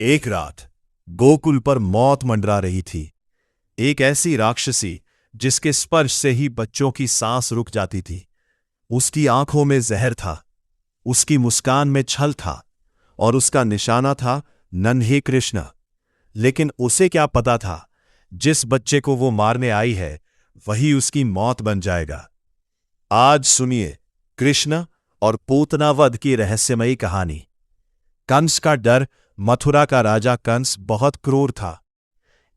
एक रात गोकुल पर मौत मंडरा रही थी। एक ऐसी राक्षसी जिसके स्पर्श से ही बच्चों की सांस रुक जाती थी। उसकी आंखों में जहर था, उसकी मुस्कान में छल था और उसका निशाना था नन्हे कृष्ण। लेकिन उसे क्या पता था, जिस बच्चे को वो मारने आई है वही उसकी मौत बन जाएगा। आज सुनिए कृष्ण और पूतना वध की रहस्यमयी कहानी। कंस का डर। मथुरा का राजा कंस बहुत क्रूर था।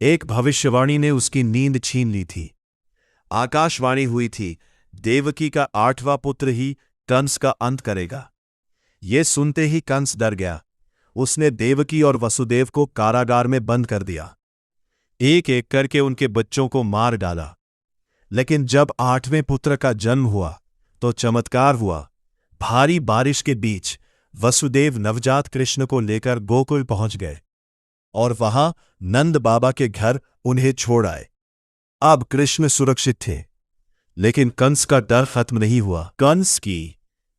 एक भविष्यवाणी ने उसकी नींद छीन ली थी। आकाशवाणी हुई थी, देवकी का 8वां पुत्र ही कंस का अंत करेगा। ये सुनते ही कंस डर गया। उसने देवकी और वसुदेव को कारागार में बंद कर दिया। एक एक करके उनके बच्चों को मार डाला। लेकिन जब 8वें पुत्र का जन्म हुआ तो चमत्कार हुआ। भारी बारिश के बीच वसुदेव नवजात कृष्ण को लेकर गोकुल पहुंच गए और वहां नंद बाबा के घर उन्हें छोड़ आए। अब कृष्ण सुरक्षित थे, लेकिन कंस का डर खत्म नहीं हुआ। कंस की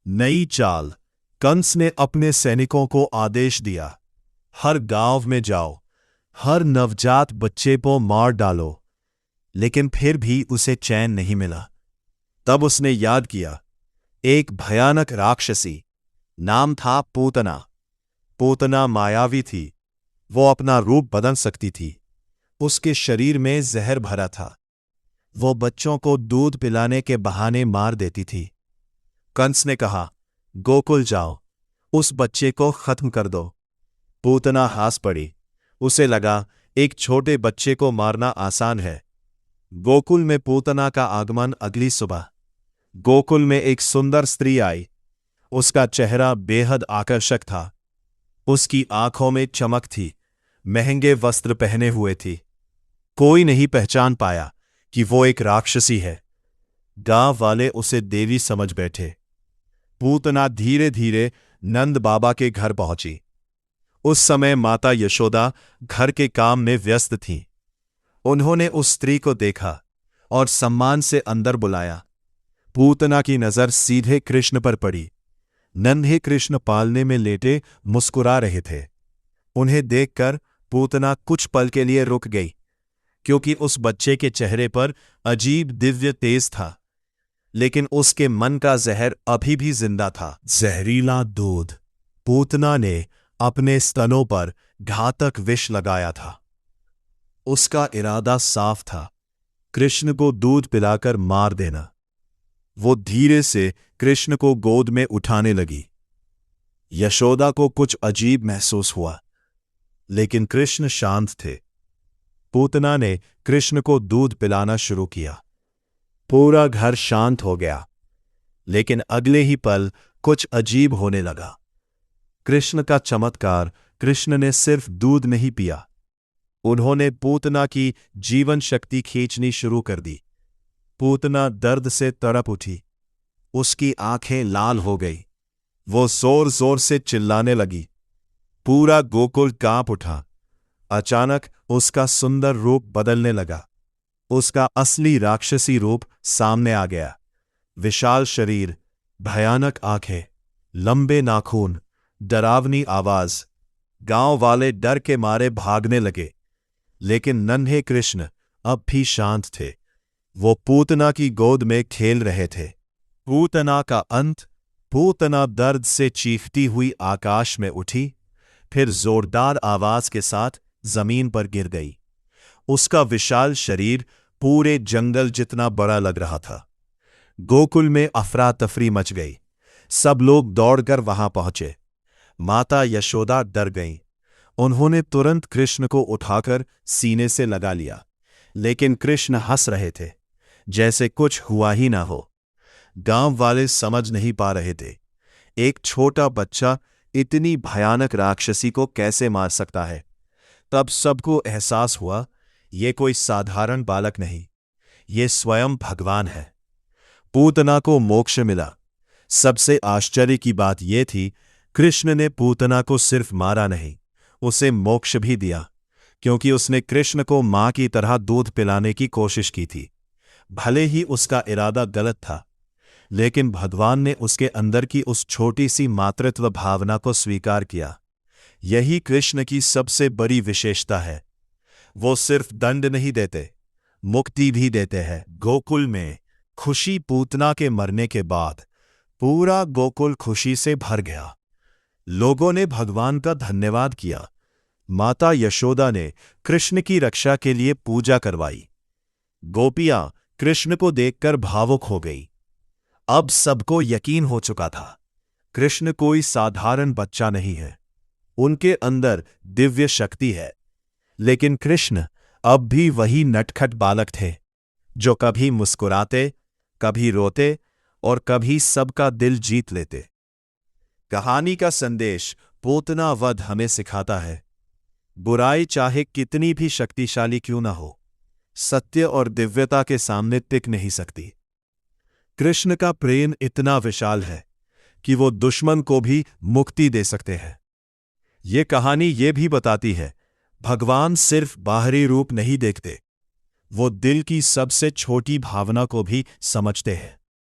नई चाल। कंस ने अपने सैनिकों को आदेश दिया, हर गांव में जाओ, हर नवजात बच्चे को मार डालो। लेकिन फिर भी उसे चैन नहीं मिला। तब उसने याद किया, एक भयानक राक्षसी, नाम था पूतना। पूतना मायावी थी, वो अपना रूप बदल सकती थी। उसके शरीर में जहर भरा था। वो बच्चों को दूध पिलाने के बहाने मार देती थी। कंस ने कहा, गोकुल जाओ, उस बच्चे को खत्म कर दो। पूतना हंस पड़ी। उसे लगा एक छोटे बच्चे को मारना आसान है। गोकुल में पूतना का आगमन अगली सुबह। गोकुल में एक सुंदर स्त्री आई। उसका चेहरा बेहद आकर्षक था। उसकी आंखों में चमक थी, महंगे वस्त्र पहने हुए थी। कोई नहीं पहचान पाया कि वो एक राक्षसी है। गांव वाले उसे देवी समझ बैठे। पूतना धीरे धीरे नंद बाबा के घर पहुंची। उस समय माता यशोदा घर के काम में व्यस्त थीं। उन्होंने उस स्त्री को देखा और सम्मान से अंदर बुलाया। पूतना की नजर सीधे कृष्ण पर पड़ी। नन्हे कृष्ण पालने में लेटे मुस्कुरा रहे थे। उन्हें देखकर पूतना कुछ पल के लिए रुक गई, क्योंकि उस बच्चे के चेहरे पर अजीब दिव्य तेज था। लेकिन उसके मन का जहर अभी भी जिंदा था। जहरीला दूध। पूतना ने अपने स्तनों पर घातक विष लगाया था। उसका इरादा साफ था, कृष्ण को दूध पिलाकर मार देना। वो धीरे से कृष्ण को गोद में उठाने लगी। यशोदा को कुछ अजीब महसूस हुआ, लेकिन कृष्ण शांत थे। पूतना ने कृष्ण को दूध पिलाना शुरू किया। पूरा घर शांत हो गया, लेकिन अगले ही पल कुछ अजीब होने लगा। कृष्ण का चमत्कार। कृष्ण ने सिर्फ दूध नहीं पिया, उन्होंने पूतना की जीवन शक्ति खींचनी शुरू कर दी। पूतना दर्द से तड़प उठी। उसकी आंखें लाल हो गई। वो जोर जोर से चिल्लाने लगी। पूरा गोकुल कांप उठा। अचानक उसका सुंदर रूप बदलने लगा। उसका असली राक्षसी रूप सामने आ गया। विशाल शरीर, भयानक आंखें, लंबे नाखून, डरावनी आवाज। गांव वाले डर के मारे भागने लगे, लेकिन नन्हे कृष्ण अब भी शांत थे। वो पूतना की गोद में खेल रहे थे। पूतना का अंत। पूतना दर्द से चीखती हुई आकाश में उठी, फिर जोरदार आवाज के साथ जमीन पर गिर गई। उसका विशाल शरीर पूरे जंगल जितना बड़ा लग रहा था। गोकुल में अफरा तफरी मच गई। सब लोग दौड़कर वहां पहुंचे। माता यशोदा डर गईं। उन्होंने तुरंत कृष्ण को उठाकर सीने से लगा लिया, लेकिन कृष्ण हंस रहे थे, जैसे कुछ हुआ ही ना हो। गांव वाले समझ नहीं पा रहे थे, एक छोटा बच्चा इतनी भयानक राक्षसी को कैसे मार सकता है। तब सबको एहसास हुआ, ये कोई साधारण बालक नहीं, ये स्वयं भगवान है। पूतना को मोक्ष मिला। सबसे आश्चर्य की बात यह थी, कृष्ण ने पूतना को सिर्फ मारा नहीं, उसे मोक्ष भी दिया, क्योंकि उसने कृष्ण को मां की तरह दूध पिलाने की कोशिश की थी। भले ही उसका इरादा गलत था, लेकिन भगवान ने उसके अंदर की उस छोटी सी मातृत्व भावना को स्वीकार किया। यही कृष्ण की सबसे बड़ी विशेषता है। वो सिर्फ दंड नहीं देते, मुक्ति भी देते हैं। गोकुल में खुशी पूतना के मरने के बाद पूरा गोकुल खुशी से भर गया। लोगों ने भगवान का धन्यवाद किया। माता यशोदा ने कृष्ण की रक्षा के लिए पूजा करवाई। गोपियां कृष्ण को देखकर भावुक हो गई। अब सबको यकीन हो चुका था, कृष्ण कोई साधारण बच्चा नहीं है, उनके अंदर दिव्य शक्ति है। लेकिन कृष्ण अब भी वही नटखट बालक थे, जो कभी मुस्कुराते, कभी रोते और कभी सबका दिल जीत लेते। कहानी का संदेश पूतना वध हमें सिखाता है, बुराई चाहे कितनी भी शक्तिशाली क्यों न हो, सत्य और दिव्यता के सामने टिक नहीं सकती। कृष्ण का प्रेम इतना विशाल है कि वो दुश्मन को भी मुक्ति दे सकते हैं। ये कहानी ये भी बताती है, भगवान सिर्फ बाहरी रूप नहीं देखते, वो दिल की सबसे छोटी भावना को भी समझते हैं।